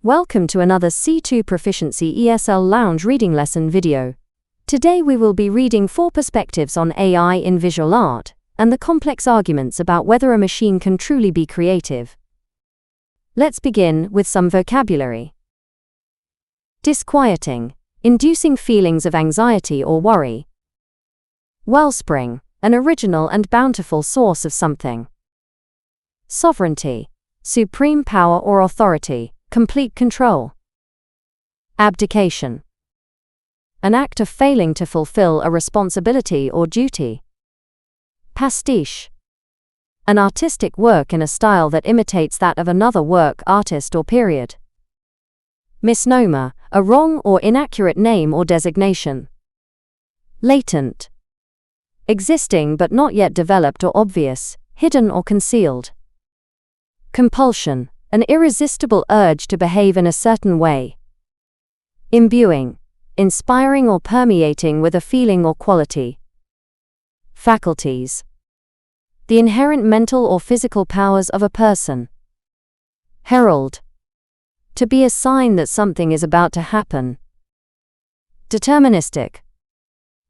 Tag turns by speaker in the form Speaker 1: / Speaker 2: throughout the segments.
Speaker 1: Welcome to another C2 Proficiency esl-lounge reading lesson video. Today we will be reading 4 perspectives on AI in visual art, and the complex arguments about whether a machine can truly be creative. Let's begin with some vocabulary. Disquieting, inducing feelings of anxiety or worry. Wellspring, an original and bountiful source of something. Sovereignty, supreme power or authority, complete control. Abdication, an act of failing to fulfill a responsibility or duty. Pastiche, an artistic work in a style that imitates that of another work, artist or period. Misnomer, a wrong or inaccurate name or designation. Latent, existing but not yet developed or obvious, hidden or concealed. Compulsion, an irresistible urge to behave in a certain way. Imbuing, inspiring or permeating with a feeling or quality. Faculties, the inherent mental or physical powers of a person. Herald, to be a sign that something is about to happen. Deterministic,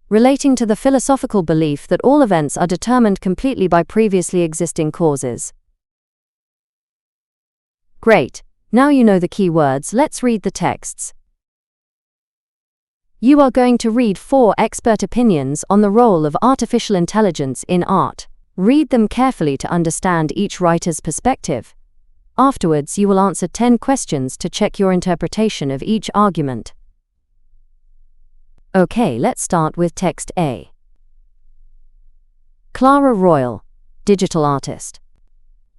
Speaker 1: relating to the philosophical belief that all events are determined completely by previously existing causes. Great, now you know the key words, let's read the texts. You are going to read 4 expert opinions on the role of artificial intelligence in art. Read them carefully to understand each writer's perspective. Afterwards, you will answer 10 questions to check your interpretation of each argument. Okay, let's start with text A. Clara Royal, digital artist.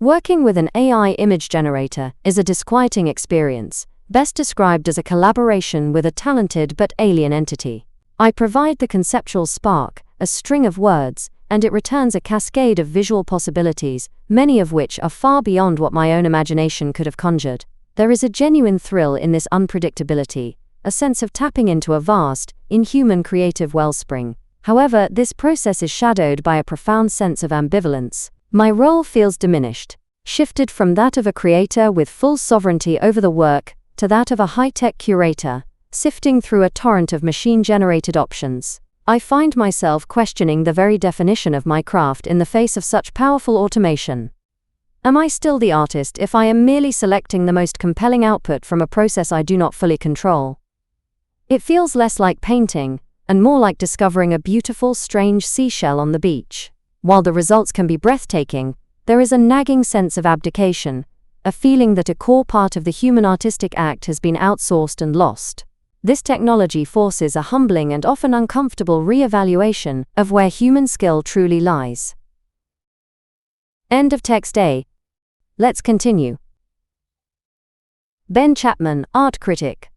Speaker 1: Working with an AI image generator is a disquieting experience, best described as a collaboration with a talented but alien entity. I provide the conceptual spark, a string of words, and it returns a cascade of visual possibilities, many of which are far beyond what my own imagination could have conjured. There is a genuine thrill in this unpredictability, a sense of tapping into a vast, inhuman creative wellspring. However, this process is shadowed by a profound sense of ambivalence. My role feels diminished, shifted from that of a creator with full sovereignty over the work to that of a high-tech curator, sifting through a torrent of machine-generated options. I find myself questioning the very definition of my craft in the face of such powerful automation. Am I still the artist if I am merely selecting the most compelling output from a process I do not fully control? It feels less like painting, and more like discovering a beautiful, strange seashell on the beach. While the results can be breathtaking, there is a nagging sense of abdication, a feeling that a core part of the human artistic act has been outsourced and lost. This technology forces a humbling and often uncomfortable re-evaluation of where human skill truly lies. End of text A. Let's continue. Ben Chapman, art critic.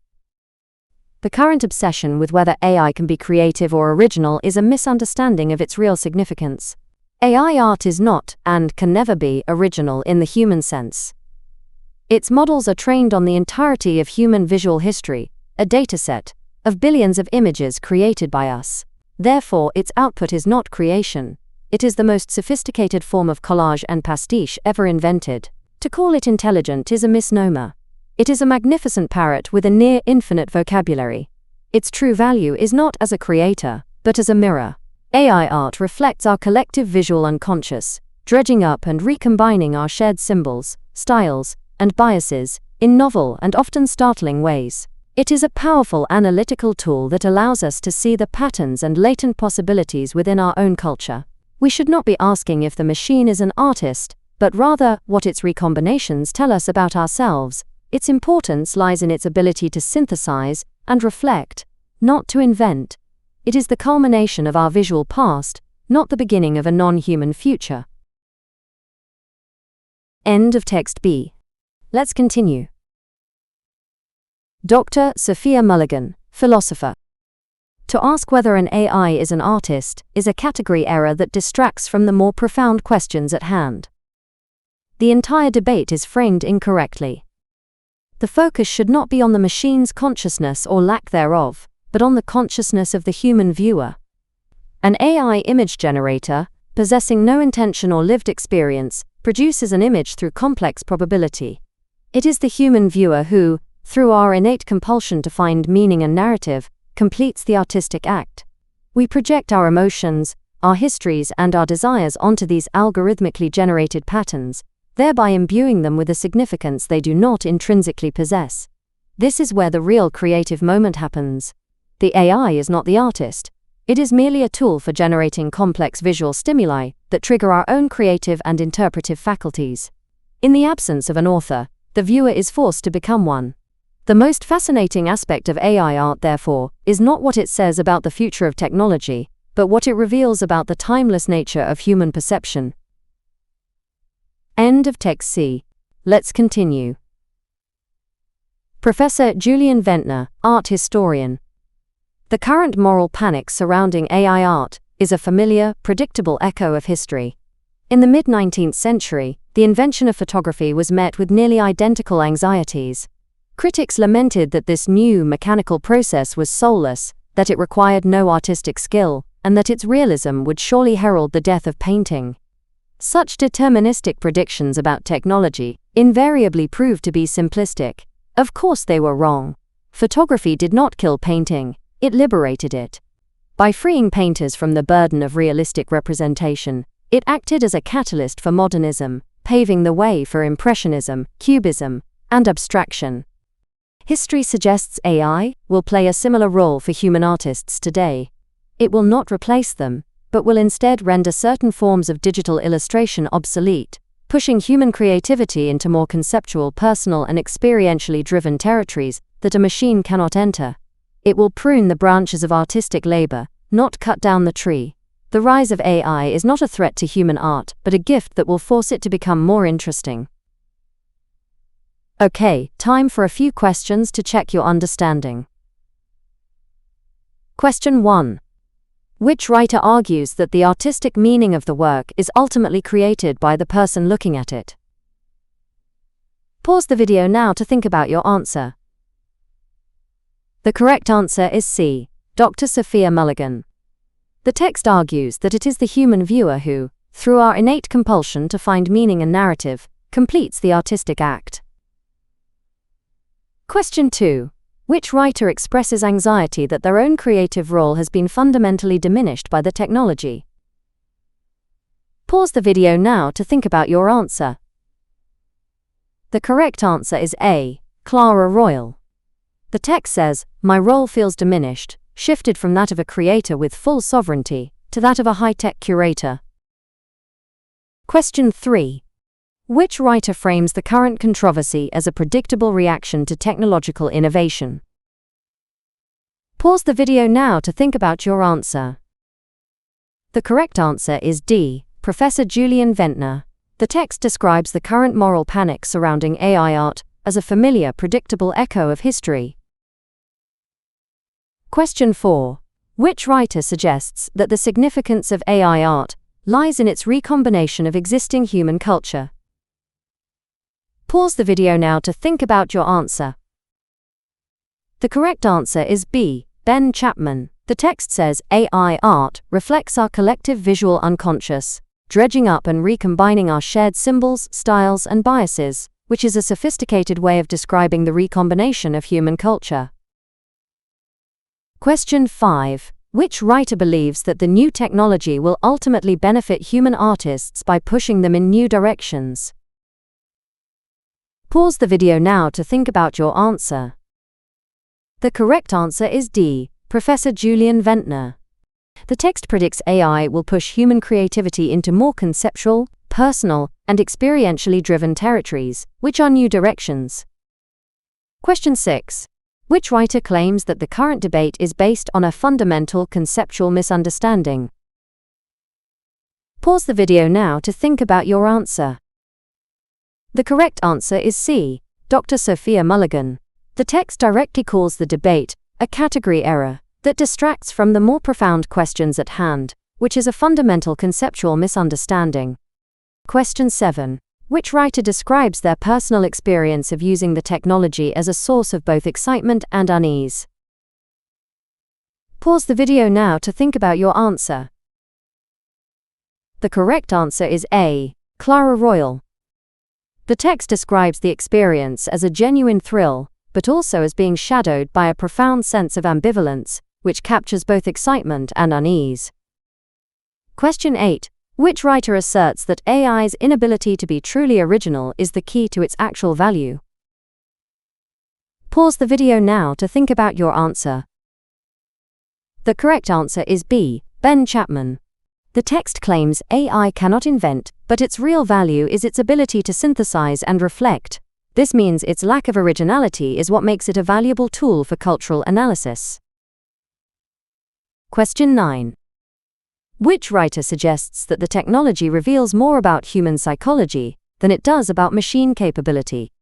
Speaker 1: The current obsession with whether AI can be creative or original is a misunderstanding of its real significance. AI art is not, and can never be, original in the human sense. Its models are trained on the entirety of human visual history, a dataset of billions of images created by us. Therefore, its output is not creation. It is the most sophisticated form of collage and pastiche ever invented. To call it intelligent is a misnomer. It is a magnificent parrot with a near-infinite vocabulary. Its true value is not as a creator, but as a mirror. AI art reflects our collective visual unconscious, dredging up and recombining our shared symbols, styles, and biases in novel and often startling ways. It is a powerful analytical tool that allows us to see the patterns and latent possibilities within our own culture. We should not be asking if the machine is an artist, but rather what its recombinations tell us about ourselves. Its importance lies in its ability to synthesize and reflect, not to invent. It is the culmination of our visual past, not the beginning of a non-human future. End of text B. Let's continue. Dr. Sophia Mulligan, philosopher. To ask whether an AI is an artist is a category error that distracts from the more profound questions at hand. The entire debate is framed incorrectly. The focus should not be on the machine's consciousness or lack thereof, but on the consciousness of the human viewer. An AI image generator, possessing no intention or lived experience, produces an image through complex probability. It is the human viewer who, through our innate compulsion to find meaning and narrative, completes the artistic act. We project our emotions, our histories, and our desires onto these algorithmically generated patterns, thereby imbuing them with a significance they do not intrinsically possess. This is where the real creative moment happens. The AI is not the artist. It is merely a tool for generating complex visual stimuli that trigger our own creative and interpretive faculties. In the absence of an author, the viewer is forced to become one. The most fascinating aspect of AI art, therefore, is not what it says about the future of technology, but what it reveals about the timeless nature of human perception. End of text C. Let's continue. Professor Julian Ventnor, art historian. The current moral panic surrounding AI art is a familiar, predictable echo of history. In the mid-19th century, the invention of photography was met with nearly identical anxieties. Critics lamented that this new mechanical process was soulless, that it required no artistic skill, and that its realism would surely herald the death of painting. Such deterministic predictions about technology invariably proved to be simplistic. Of course they were wrong. Photography did not kill painting, it liberated it. By freeing painters from the burden of realistic representation, it acted as a catalyst for modernism, paving the way for impressionism, cubism, and abstraction. History suggests AI will play a similar role for human artists today. It will not replace them, but will instead render certain forms of digital illustration obsolete, pushing human creativity into more conceptual, personal, and experientially driven territories that a machine cannot enter. It will prune the branches of artistic labor, not cut down the tree. The rise of AI is not a threat to human art, but a gift that will force it to become more interesting. Okay, time for a few questions to check your understanding. Question 1. Which writer argues that the artistic meaning of the work is ultimately created by the person looking at it? Pause the video now to think about your answer. The correct answer is C. Dr. Sophia Mulligan. The text argues that it is the human viewer who, through our innate compulsion to find meaning and narrative, completes the artistic act. Question 2. Which writer expresses anxiety that their own creative role has been fundamentally diminished by the technology? Pause the video now to think about your answer. The correct answer is A. Clara Royal. The text says, "My role feels diminished, shifted from that of a creator with full sovereignty to that of a high-tech curator." Question 3. Which writer frames the current controversy as a predictable reaction to technological innovation? Pause the video now to think about your answer. The correct answer is D. Professor Julian Ventnor. The text describes the current moral panic surrounding AI art as a familiar, predictable echo of history. Question 4. Which writer suggests that the significance of AI art lies in its recombination of existing human culture? Pause the video now to think about your answer. The correct answer is B. Ben Chapman. The text says AI art reflects our collective visual unconscious, dredging up and recombining our shared symbols, styles, and biases, which is a sophisticated way of describing the recombination of human culture. Question 5. Which writer believes that the new technology will ultimately benefit human artists by pushing them in new directions? Pause the video now to think about your answer. The correct answer is D. Professor Julian Ventnor. The text predicts AI will push human creativity into more conceptual, personal, and experientially driven territories, which are new directions. Question 6. Which writer claims that the current debate is based on a fundamental conceptual misunderstanding? Pause the video now to think about your answer. The correct answer is C. Dr. Sophia Mulligan. The text directly calls the debate a category error that distracts from the more profound questions at hand, which is a fundamental conceptual misunderstanding. Question 7. Which writer describes their personal experience of using the technology as a source of both excitement and unease? Pause the video now to think about your answer. The correct answer is A. Clara Royal. The text describes the experience as a genuine thrill, but also as being shadowed by a profound sense of ambivalence, which captures both excitement and unease. Question 8. Which writer asserts that AI's inability to be truly original is the key to its actual value? Pause the video now to think about your answer. The correct answer is B. Ben Chapman. The text claims AI cannot invent, but its real value is its ability to synthesize and reflect. This means its lack of originality is what makes it a valuable tool for cultural analysis. Question 9. Which writer suggests that the technology reveals more about human psychology than it does about machine capability?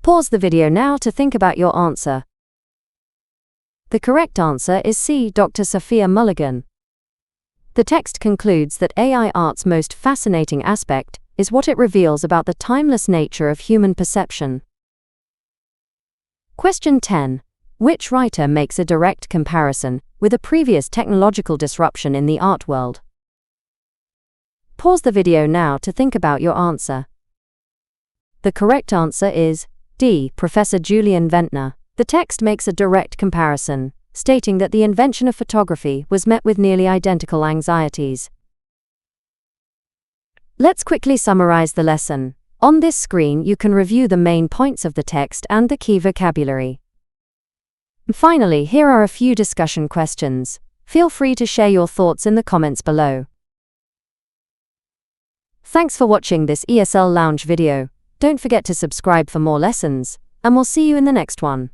Speaker 1: Pause the video now to think about your answer. The correct answer is C. Dr. Sophia Mulligan. The text concludes that AI art's most fascinating aspect is what it reveals about the timeless nature of human perception. Question 10. Which writer makes a direct comparison with a previous technological disruption in the art world? Pause the video now to think about your answer. The correct answer is D. Professor Julian Ventnor. The text makes a direct comparison, stating that the invention of photography was met with nearly identical anxieties. Let's quickly summarize the lesson. On this screen, you can review the main points of the text and the key vocabulary. Finally, here are a few discussion questions. Feel free to share your thoughts in the comments below. Thanks for watching this ESL Lounge video. Don't forget to subscribe for more lessons, and we'll see you in the next one.